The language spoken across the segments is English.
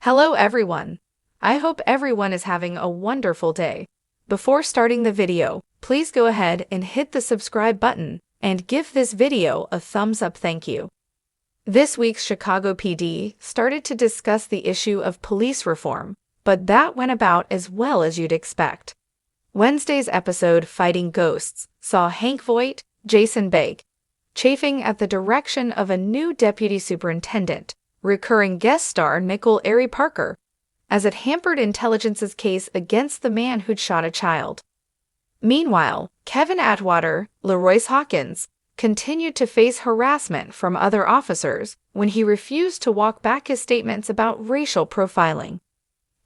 Hello everyone. I hope everyone is having a wonderful day. Before starting the video, please go ahead and hit the subscribe button and give this video a thumbs up. Thank you. This week's Chicago PD started to discuss the issue of police reform, but that went about as well as you'd expect. Wednesday's episode, Fighting Ghosts, saw Hank Voight, Jason Begg, chafing at the direction of a new deputy superintendent, recurring guest star Nicole Ari Parker, as it hampered intelligence's case against the man who'd shot a child. Meanwhile, Kevin Atwater, Leroyce Hawkins, continued to face harassment from other officers when he refused to walk back his statements about racial profiling.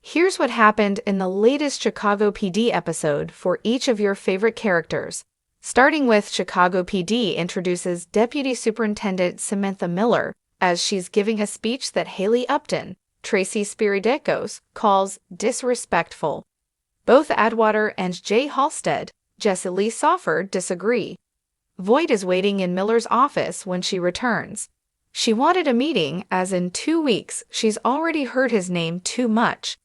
Here's what happened in the latest Chicago PD episode for each of your favorite characters. Starting with Chicago PD introduces Deputy Superintendent Samantha Miller as she's giving a speech that Haley Upton, Tracy Spiridakos, calls disrespectful. Both Atwater and Jay Halstead, Jesse Lee Soffer, disagree. Voight is waiting in Miller's office when she returns. She wanted a meeting, as in 2 weeks she's already heard his name too much.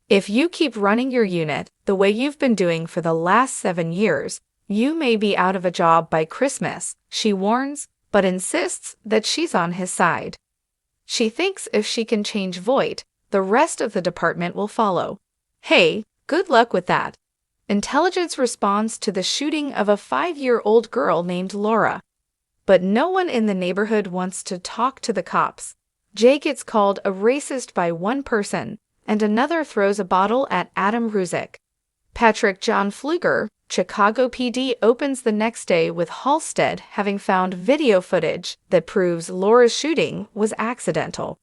If you keep running your unit the way you've been doing for the last 7 years, you may be out of a job by Christmas, she warns, but insists that she's on his side. She thinks if she can change Voight, the rest of the department will follow. Hey, good luck with that. Intelligence responds to the shooting of a 5-year-old girl named Laura. But no one in the neighborhood wants to talk to the cops. Jay gets called a racist by one person, and another throws a bottle at Adam Ruzick. Patrick John Pfluger, Chicago PD opens the next day with Halstead having found video footage that proves Laura's shooting was accidental.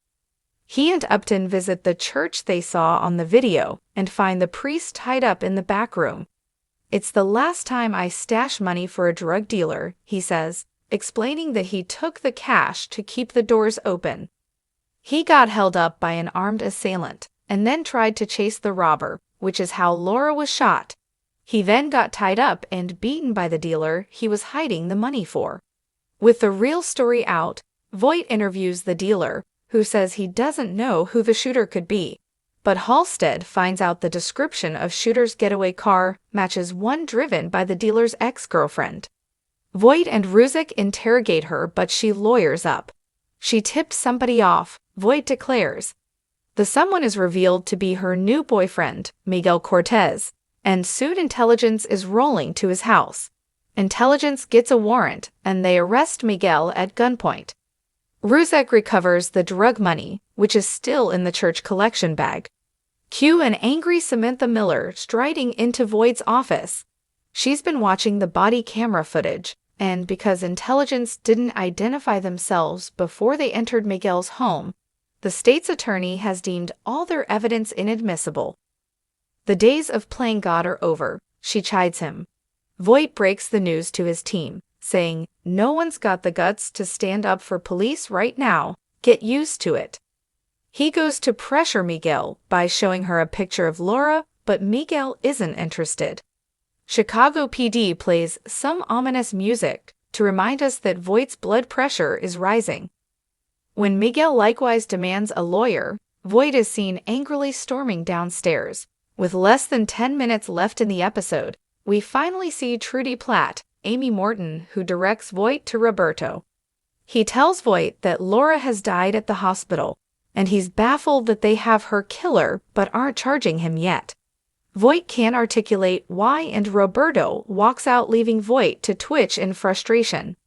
He and Upton visit the church they saw on the video and find the priest tied up in the back room. "It's the last time I stash money for a drug dealer," he says, explaining that he took the cash to keep the doors open. He got held up by an armed assailant and then tried to chase the robber, which is how Laura was shot. He then got tied up and beaten by the dealer he was hiding the money for. With the real story out, Voight interviews the dealer, who says he doesn't know who the shooter could be. But Halstead finds out the description of shooter's getaway car matches one driven by the dealer's ex-girlfriend. Voight and Ruzick interrogate her, but she lawyers up. She tipped somebody off, Voight declares. The someone is revealed to be her new boyfriend, Miguel Cortez, and soon intelligence is rolling to his house. Intelligence gets a warrant, and they arrest Miguel at gunpoint. Ruzick recovers the drug money, which is still in the church collection bag. Cue an angry Samantha Miller striding into Voight's office. She's been watching the body camera footage, and because intelligence didn't identify themselves before they entered Miguel's home, the state's attorney has deemed all their evidence inadmissible. The days of playing God are over, she chides him. Voight breaks the news to his team, saying, "No one's got the guts to stand up for police right now, get used to it." He goes to pressure Miguel by showing her a picture of Laura, but Miguel isn't interested. Chicago PD plays some ominous music to remind us that Voight's blood pressure is rising. When Miguel likewise demands a lawyer, Voight is seen angrily storming downstairs. With less than 10 minutes left in the episode, we finally see Trudy Platt, Amy Morton, who directs Voight to Roberto. He tells Voight that Laura has died at the hospital, and he's baffled that they have her killer but aren't charging him yet. Voight can't articulate why, and Roberto walks out, leaving Voight to twitch in frustration.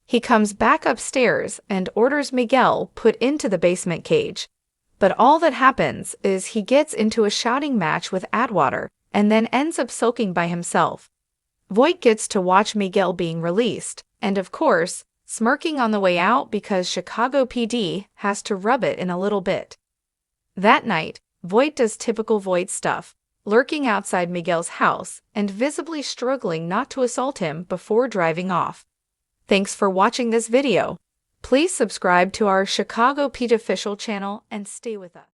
He comes back upstairs and orders Miguel put into the basement cage. But all that happens is he gets into a shouting match with Atwater and then ends up sulking by himself. Voight gets to watch Miguel being released, and of course, smirking on the way out because Chicago PD has to rub it in a little bit. That night, Voight does typical Voight stuff, lurking outside Miguel's house and visibly struggling not to assault him before driving off. Thanks for watching this video. Please subscribe to our Chicago PD official channel and stay with us.